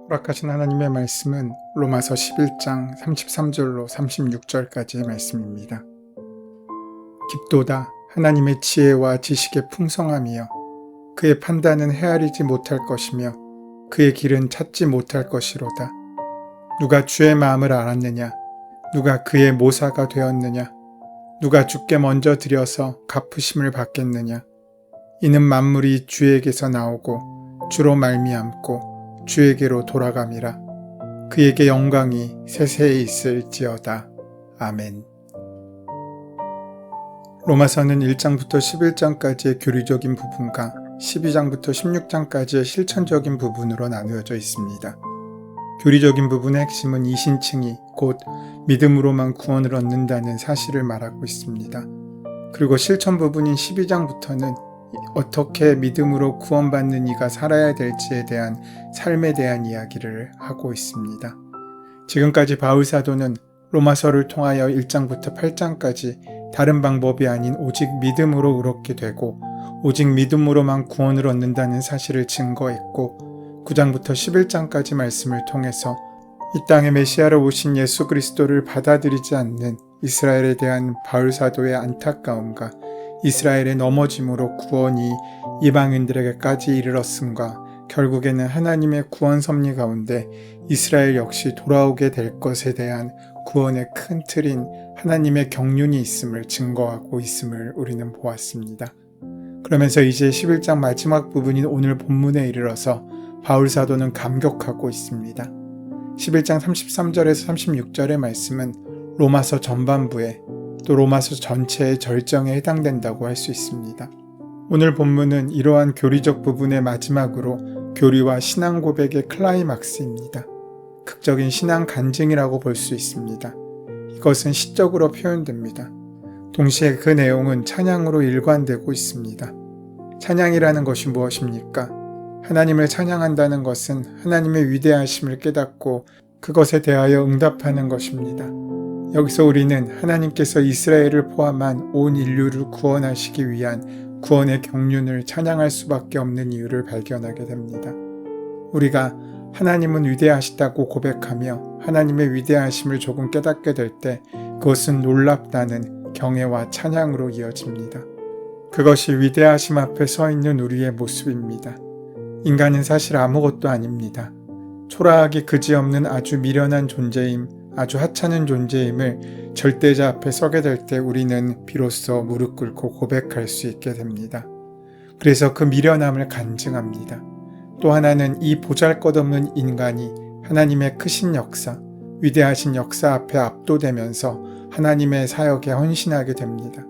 허락하신 하나님의 말씀은 로마서 11장 33절로 36절까지의 말씀입니다. 깊도다 하나님의 지혜와 지식의 풍성함이여 그의 판단은 헤아리지 못할 것이며 그의 길은 찾지 못할 것이로다. 누가 주의 마음을 알았느냐? 누가 그의 모사가 되었느냐? 누가 주께 먼저 드려서 갚으심을 받겠느냐? 이는 만물이 주에게서 나오고 주로 말미암고 주에게로 돌아감이라. 그에게 영광이 세세에 있을지어다. 아멘. 로마서는 1장부터 11장까지의 교리적인 부분과 12장부터 16장까지의 실천적인 부분으로 나누어져 있습니다. 교리적인 부분의 핵심은 이신칭이 곧 믿음으로만 구원을 얻는다는 사실을 말하고 있습니다. 그리고 실천 부분인 12장부터는 어떻게 믿음으로 구원받는 이가 살아야 될지에 대한 삶에 대한 이야기를 하고 있습니다. 지금까지 바울 사도는 로마서를 통하여 1장부터 8장까지 다른 방법이 아닌 오직 믿음으로 의롭게 되고 오직 믿음으로만 구원을 얻는다는 사실을 증거했고 9장부터 11장까지 말씀을 통해서 이 땅에 메시아로 오신 예수 그리스도를 받아들이지 않는 이스라엘에 대한 바울 사도의 안타까움과 이스라엘의 넘어짐으로 구원이 이방인들에게까지 이르렀음과 결국에는 하나님의 구원 섭리 가운데 이스라엘 역시 돌아오게 될 것에 대한 구원의 큰 틀인 하나님의 경륜이 있음을 증거하고 있음을 우리는 보았습니다. 그러면서 이제 11장 마지막 부분인 오늘 본문에 이르러서 바울 사도는 감격하고 있습니다. 11장 33절에서 36절의 말씀은 로마서 전반부에 또 로마서 전체의 절정에 해당된다고 할 수 있습니다. 오늘 본문은 이러한 교리적 부분의 마지막으로 교리와 신앙 고백의 클라이막스입니다. 극적인 신앙 간증이라고 볼 수 있습니다. 이것은 시적으로 표현됩니다. 동시에 그 내용은 찬양으로 일관되고 있습니다. 찬양이라는 것이 무엇입니까? 하나님을 찬양한다는 것은 하나님의 위대하심을 깨닫고 그것에 대하여 응답하는 것입니다. 여기서 우리는 하나님께서 이스라엘을 포함한 온 인류를 구원하시기 위한 구원의 경륜을 찬양할 수밖에 없는 이유를 발견하게 됩니다. 우리가 하나님은 위대하시다고 고백하며 하나님의 위대하심을 조금 깨닫게 될 때 그것은 놀랍다는 경애와 찬양으로 이어집니다. 그것이 위대하심 앞에 서 있는 우리의 모습입니다. 인간은 사실 아무것도 아닙니다. 초라하기 그지없는 아주 미련한 존재임, 아주 하찮은 존재임을 절대자 앞에 서게 될 때 우리는 비로소 무릎 꿇고 고백할 수 있게 됩니다. 그래서 그 미련함을 간증합니다. 또 하나는 이 보잘것없는 인간이 하나님의 크신 역사, 위대하신 역사 앞에 압도되면서 하나님의 사역에 헌신하게 됩니다.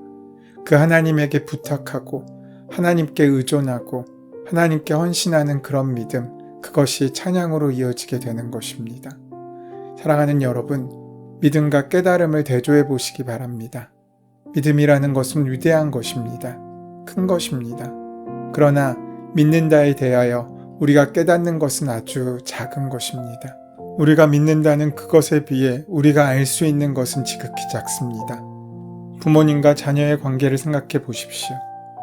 그 하나님에게 부탁하고 하나님께 의존하고 하나님께 헌신하는 그런 믿음, 그것이 찬양으로 이어지게 되는 것입니다. 사랑하는 여러분, 믿음과 깨달음을 대조해 보시기 바랍니다. 믿음이라는 것은 위대한 것입니다. 큰 것입니다. 그러나 믿는다에 대하여 우리가 깨닫는 것은 아주 작은 것입니다. 우리가 믿는다는 그것에 비해 우리가 알 수 있는 것은 지극히 작습니다. 부모님과 자녀의 관계를 생각해 보십시오.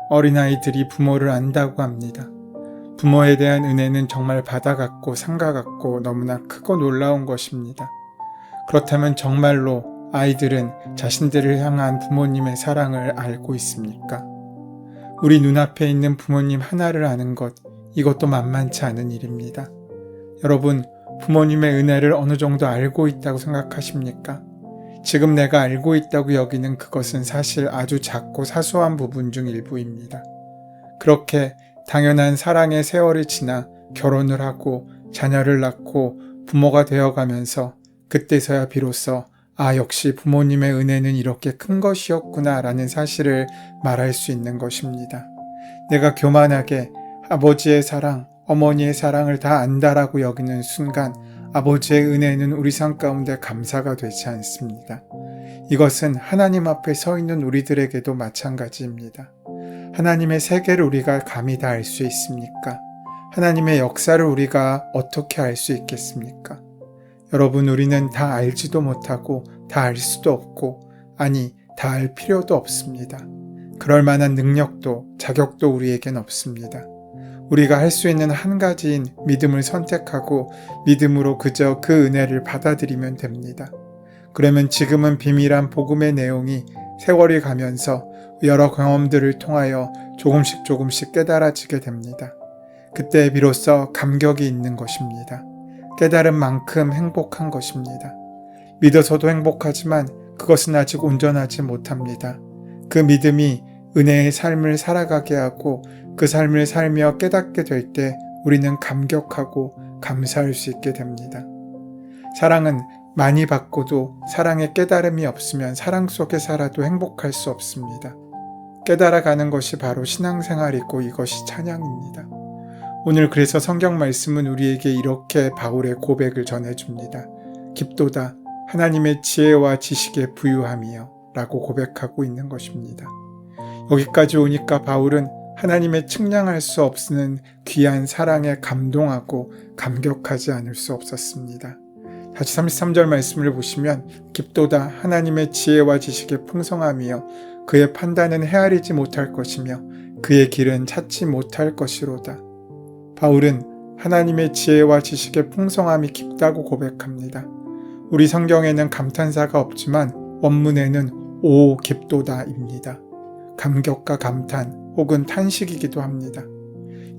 어린아이들이 부모를 안다고 합니다. 부모에 대한 은혜는 정말 바다 같고 상가 같고 너무나 크고 놀라운 것입니다. 그렇다면 정말로 아이들은 자신들을 향한 부모님의 사랑을 알고 있습니까? 우리 눈앞에 있는 부모님 하나를 아는 것, 이것도 만만치 않은 일입니다. 여러분, 부모님의 은혜를 어느 정도 알고 있다고 생각하십니까? 지금 내가 알고 있다고 여기는 그것은 사실 아주 작고 사소한 부분 중 일부입니다. 그렇게 당연한 사랑의 세월이 지나 결혼을 하고 자녀를 낳고 부모가 되어가면서 그때서야 비로소 역시 부모님의 은혜는 이렇게 큰 것이었구나 라는 사실을 말할 수 있는 것입니다. 내가 교만하게 아버지의 사랑, 어머니의 사랑을 다 안다라고 여기는 순간 아버지의 은혜는 우리 삶 가운데 감사가 되지 않습니다. 이것은 하나님 앞에 서 있는 우리들에게도 마찬가지입니다. 하나님의 세계를 우리가 감히 다 알 수 있습니까? 하나님의 역사를 우리가 어떻게 알 수 있겠습니까? 여러분, 우리는 다 알지도 못하고 다 알 수도 없고, 아니, 다 알 필요도 없습니다. 그럴 만한 능력도 자격도 우리에겐 없습니다. 우리가 할 수 있는 한 가지인 믿음을 선택하고 믿음으로 그저 그 은혜를 받아들이면 됩니다. 그러면 지금은 비밀한 복음의 내용이 세월이 가면서 여러 경험들을 통하여 조금씩 깨달아지게 됩니다. 그때 비로소 감격이 있는 것입니다. 깨달은 만큼 행복한 것입니다. 믿어서도 행복하지만 그것은 아직 온전하지 못합니다. 그 믿음이 은혜의 삶을 살아가게 하고 그 삶을 살며 깨닫게 될 때 우리는 감격하고 감사할 수 있게 됩니다. 사랑은 많이 받고도 사랑의 깨달음이 없으면 사랑 속에 살아도 행복할 수 없습니다. 깨달아가는 것이 바로 신앙생활이고 이것이 찬양입니다. 오늘 그래서 성경 말씀은 우리에게 이렇게 바울의 고백을 전해줍니다. 깊도다 하나님의 지혜와 지식에 부유함이여 라고 고백하고 있는 것입니다. 여기까지 오니까 바울은 하나님의 측량할 수 없는 귀한 사랑에 감동하고 감격하지 않을 수 없었습니다. 다시 33절 말씀을 보시면 깊도다 하나님의 지혜와 지식의 풍성함이여 그의 판단은 헤아리지 못할 것이며 그의 길은 찾지 못할 것이로다. 바울은 하나님의 지혜와 지식의 풍성함이 깊다고 고백합니다. 우리 성경에는 감탄사가 없지만 원문에는 오 깊도다입니다. 감격과 감탄 혹은 탄식이기도 합니다.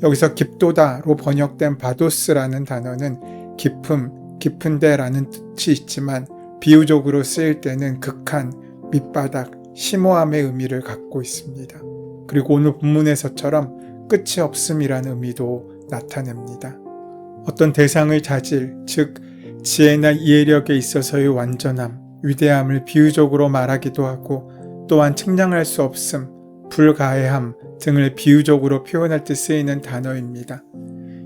여기서 깊도다로 번역된 바도스라는 단어는 깊음, 깊은데라는 뜻이 있지만 비유적으로 쓰일 때는 극한, 밑바닥, 심오함의 의미를 갖고 있습니다. 그리고 오늘 본문에서처럼 끝이 없음이라는 의미도 나타냅니다. 어떤 대상을 자질, 즉 지혜나 이해력에 있어서의 완전함, 위대함을 비유적으로 말하기도 하고 또한 측량할 수 없음, 불가해함 등을 비유적으로 표현할 때 쓰이는 단어입니다.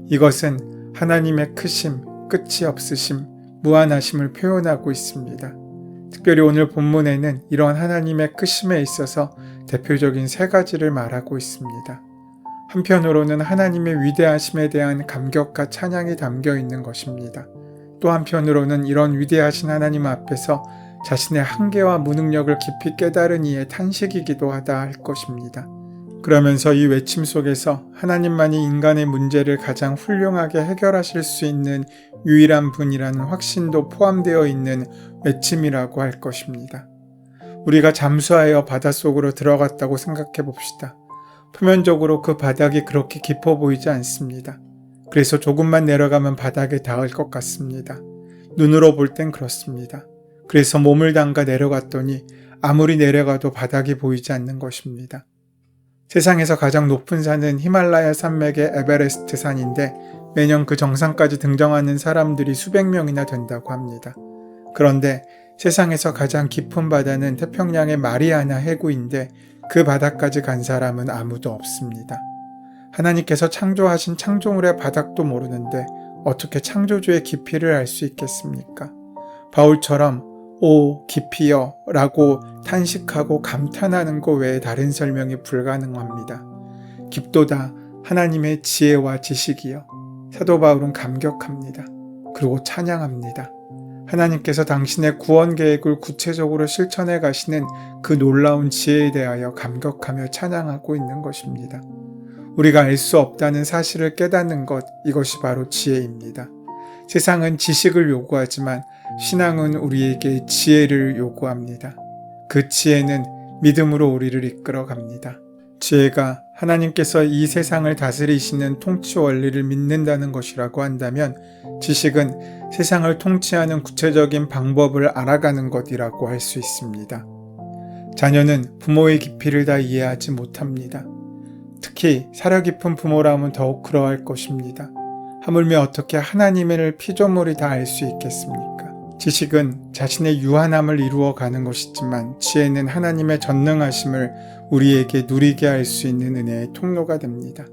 이것은 하나님의 크심, 끝이 없으심, 무한하심을 표현하고 있습니다. 특별히 오늘 본문에는 이런 하나님의 크심에 있어서 대표적인 세 가지를 말하고 있습니다. 한편으로는 하나님의 위대하심에 대한 감격과 찬양이 담겨 있는 것입니다. 또 한편으로는 이런 위대하신 하나님 앞에서 자신의 한계와 무능력을 깊이 깨달은 이의 탄식이기도 하다 할 것입니다. 그러면서 이 외침 속에서 하나님만이 인간의 문제를 가장 훌륭하게 해결하실 수 있는 유일한 분이라는 확신도 포함되어 있는 외침이라고 할 것입니다. 우리가 잠수하여 바닷속으로 들어갔다고 생각해 봅시다. 표면적으로 그 바닥이 그렇게 깊어 보이지 않습니다. 그래서 조금만 내려가면 바닥에 닿을 것 같습니다. 눈으로 볼 땐 그렇습니다. 그래서 몸을 담가 내려갔더니 아무리 내려가도 바닥이 보이지 않는 것입니다. 세상에서 가장 높은 산은 히말라야 산맥의 에베레스트 산인데 매년 그 정상까지 등정하는 사람들이 수백 명이나 된다고 합니다. 그런데 세상에서 가장 깊은 바다는 태평양의 마리아나 해구인데 그 바다까지 간 사람은 아무도 없습니다. 하나님께서 창조하신 창조물의 바닥도 모르는데 어떻게 창조주의 깊이를 알 수 있겠습니까? 바울처럼 오 깊이여 라고 탄식하고 감탄하는 것 외에 다른 설명이 불가능합니다. 깊도다 하나님의 지혜와 지식이여. 사도 바울은 감격합니다. 그리고 찬양합니다. 하나님께서 당신의 구원 계획을 구체적으로 실천해 가시는 그 놀라운 지혜에 대하여 감격하며 찬양하고 있는 것입니다. 우리가 알 수 없다는 사실을 깨닫는 것, 이것이 바로 지혜입니다. 세상은 지식을 요구하지만 신앙은 우리에게 지혜를 요구합니다. 그 지혜는 믿음으로 우리를 이끌어 갑니다. 지혜가 하나님께서 이 세상을 다스리시는 통치 원리를 믿는다는 것이라고 한다면 지식은 세상을 통치하는 구체적인 방법을 알아가는 것이라고 할 수 있습니다. 자녀는 부모의 깊이를 다 이해하지 못합니다. 특히 사려 깊은 부모라면 더욱 그러할 것입니다. 하물며 어떻게 하나님을 피조물이 다 알 수 있겠습니까? 지식은 자신의 유한함을 이루어가는 것이지만 지혜는 하나님의 전능하심을 우리에게 누리게 할 수 있는 은혜의 통로가 됩니다.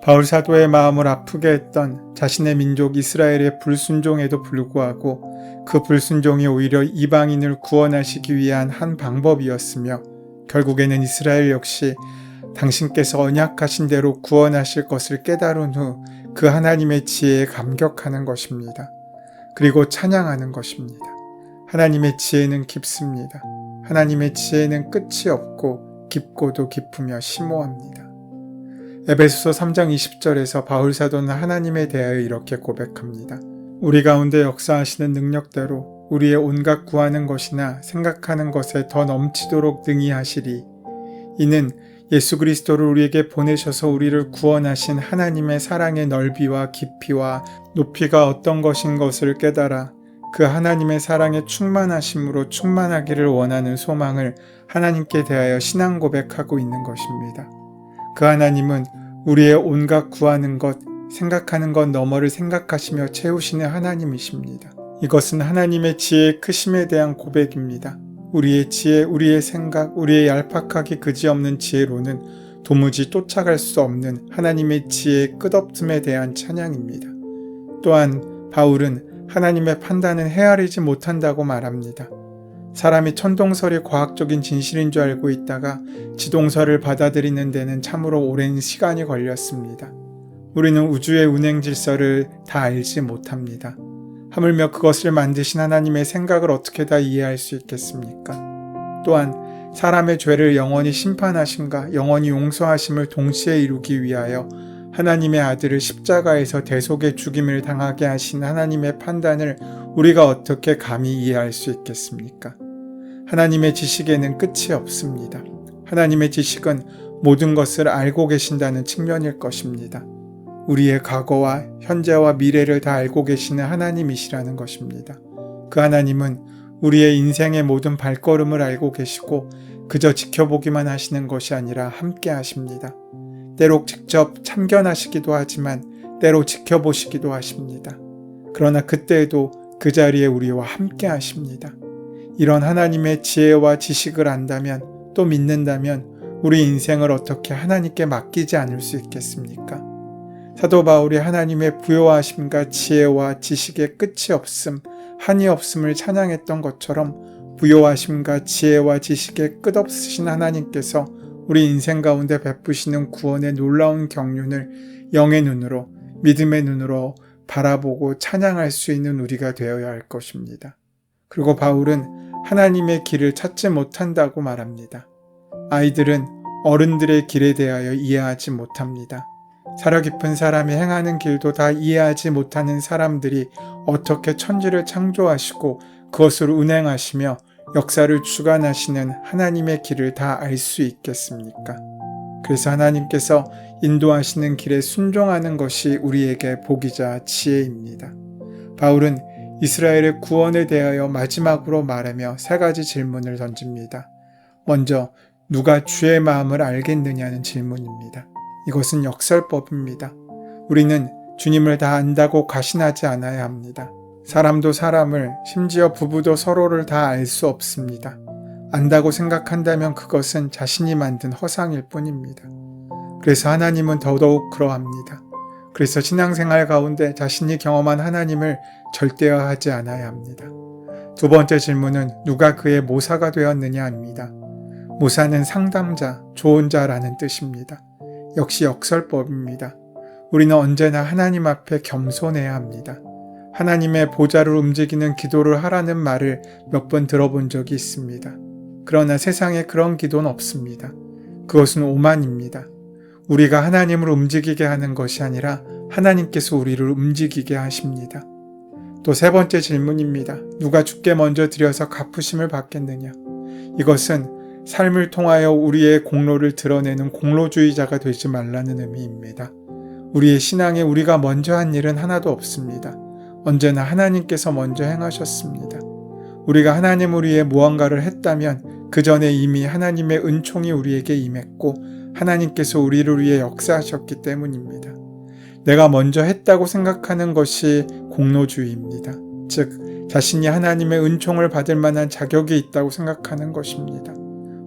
바울 사도의 마음을 아프게 했던 자신의 민족 이스라엘의 불순종에도 불구하고 그 불순종이 오히려 이방인을 구원하시기 위한 한 방법이었으며 결국에는 이스라엘 역시 당신께서 언약하신 대로 구원하실 것을 깨달은 후 그 하나님의 지혜에 감격하는 것입니다. 그리고 찬양하는 것입니다. 하나님의 지혜는 깊습니다. 하나님의 지혜는 끝이 없고 깊고도 깊으며 심오합니다. 에베소서 3장 20절에서 바울 사도는 하나님에 대하여 이렇게 고백합니다. 우리 가운데 역사하시는 능력대로 우리의 온갖 구하는 것이나 생각하는 것에 더 넘치도록 능히 하시리. 이는 예수 그리스도를 우리에게 보내셔서 우리를 구원하신 하나님의 사랑의 넓이와 깊이와 높이가 어떤 것인 것을 깨달아 그 하나님의 사랑의 충만하심으로 충만하기를 원하는 소망을 하나님께 대하여 신앙 고백하고 있는 것입니다. 그 하나님은 우리의 온갖 구하는 것, 생각하는 것 너머를 생각하시며 채우시는 하나님이십니다. 이것은 하나님의 지혜의 크심에 대한 고백입니다. 우리의 지혜, 우리의 생각, 우리의 얄팍하기 그지없는 지혜로는 도무지 쫓아갈 수 없는 하나님의 지혜의 끝없음에 대한 찬양입니다. 또한 바울은 하나님의 판단은 헤아리지 못한다고 말합니다. 사람이 천동설이 과학적인 진실인 줄 알고 있다가 지동설을 받아들이는 데는 참으로 오랜 시간이 걸렸습니다. 우리는 우주의 운행 질서를 다 알지 못합니다. 하물며 그것을 만드신 하나님의 생각을 어떻게 다 이해할 수 있겠습니까? 또한 사람의 죄를 영원히 심판하심과 영원히 용서하심을 동시에 이루기 위하여 하나님의 아들을 십자가에서 대속의 죽임을 당하게 하신 하나님의 판단을 우리가 어떻게 감히 이해할 수 있겠습니까? 하나님의 지식에는 끝이 없습니다. 하나님의 지식은 모든 것을 알고 계신다는 측면일 것입니다. 우리의 과거와 현재와 미래를 다 알고 계시는 하나님이시라는 것입니다. 그 하나님은 우리의 인생의 모든 발걸음을 알고 계시고 그저 지켜보기만 하시는 것이 아니라 함께 하십니다. 때로 직접 참견하시기도 하지만 때로 지켜보시기도 하십니다. 그러나 그때에도 그 자리에 우리와 함께 하십니다. 이런 하나님의 지혜와 지식을 안다면 또 믿는다면 우리 인생을 어떻게 하나님께 맡기지 않을 수 있겠습니까? 사도 바울이 하나님의 부요하심과 지혜와 지식의 끝이 없음, 한이 없음을 찬양했던 것처럼 부요하심과 지혜와 지식의 끝없으신 하나님께서 우리 인생 가운데 베푸시는 구원의 놀라운 경륜을 영의 눈으로, 믿음의 눈으로 바라보고 찬양할 수 있는 우리가 되어야 할 것입니다. 그리고 바울은 하나님의 길을 찾지 못한다고 말합니다. 아이들은 어른들의 길에 대하여 이해하지 못합니다. 사려 깊은 사람이 행하는 길도 다 이해하지 못하는 사람들이 어떻게 천지를 창조하시고 그것을 운행하시며 역사를 주관하시는 하나님의 길을 다 알 수 있겠습니까? 그래서 하나님께서 인도하시는 길에 순종하는 것이 우리에게 복이자 지혜입니다. 바울은 이스라엘의 구원에 대하여 마지막으로 말하며 세 가지 질문을 던집니다. 먼저 누가 주의 마음을 알겠느냐는 질문입니다. 이것은 역설법입니다. 우리는 주님을 다 안다고 과신하지 않아야 합니다. 사람도 사람을, 심지어 부부도 서로를 다 알 수 없습니다. 안다고 생각한다면 그것은 자신이 만든 허상일 뿐입니다. 그래서 하나님은 더더욱 그러합니다. 그래서 신앙생활 가운데 자신이 경험한 하나님을 절대화하지 않아야 합니다. 두 번째 질문은 누가 그의 모사가 되었느냐입니다. 모사는 상담자, 좋은 자라는 뜻입니다. 역시 역설법입니다. 우리는 언제나 하나님 앞에 겸손해야 합니다. 하나님의 보좌를 움직이는 기도를 하라는 말을 몇 번 들어본 적이 있습니다. 그러나 세상에 그런 기도는 없습니다. 그것은 오만입니다. 우리가 하나님을 움직이게 하는 것이 아니라 하나님께서 우리를 움직이게 하십니다. 또 세 번째 질문입니다. 누가 주께 먼저 드려서 갚으심을 받겠느냐? 이것은 삶을 통하여 우리의 공로를 드러내는 공로주의자가 되지 말라는 의미입니다. 우리의 신앙에 우리가 먼저 한 일은 하나도 없습니다. 언제나 하나님께서 먼저 행하셨습니다. 우리가 하나님을 위해 무언가를 했다면 그 전에 이미 하나님의 은총이 우리에게 임했고 하나님께서 우리를 위해 역사하셨기 때문입니다. 내가 먼저 했다고 생각하는 것이 공로주의입니다. 즉, 자신이 하나님의 은총을 받을 만한 자격이 있다고 생각하는 것입니다.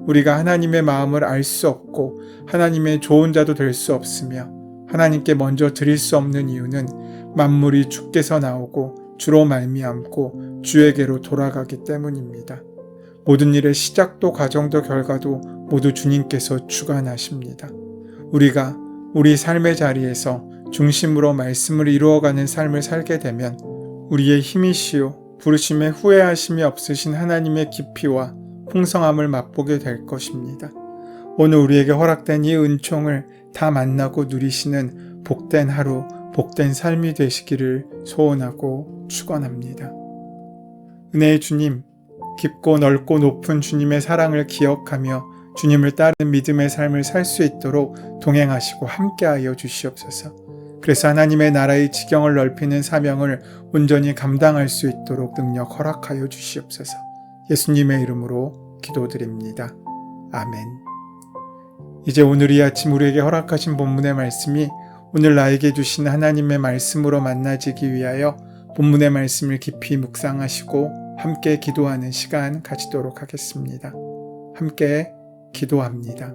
우리가 하나님의 마음을 알 수 없고 하나님의 좋은 자도 될 수 없으며 하나님께 먼저 드릴 수 없는 이유는 만물이 주께서 나오고 주로 말미암고 주에게로 돌아가기 때문입니다. 모든 일의 시작도 과정도 결과도 모두 주님께서 주관하십니다. 우리가 우리 삶의 자리에서 중심으로 말씀을 이루어가는 삶을 살게 되면 우리의 힘이시요 부르심에 후회하심이 없으신 하나님의 깊이와 풍성함을 맛보게 될 것입니다. 오늘 우리에게 허락된 이 은총을 다 만나고 누리시는 복된 하루, 복된 삶이 되시기를 소원하고 축원합니다. 은혜의 주님, 깊고 넓고 높은 주님의 사랑을 기억하며 주님을 따르는 믿음의 삶을 살 수 있도록 동행하시고 함께하여 주시옵소서. 그래서 하나님의 나라의 지경을 넓히는 사명을 온전히 감당할 수 있도록 능력 허락하여 주시옵소서. 예수님의 이름으로 기도드립니다. 아멘. 이제 오늘 이 아침 우리에게 허락하신 본문의 말씀이 오늘 나에게 주신 하나님의 말씀으로 만나지기 위하여 본문의 말씀을 깊이 묵상하시고 함께 기도하는 시간 가지도록 하겠습니다. 함께 기도합니다.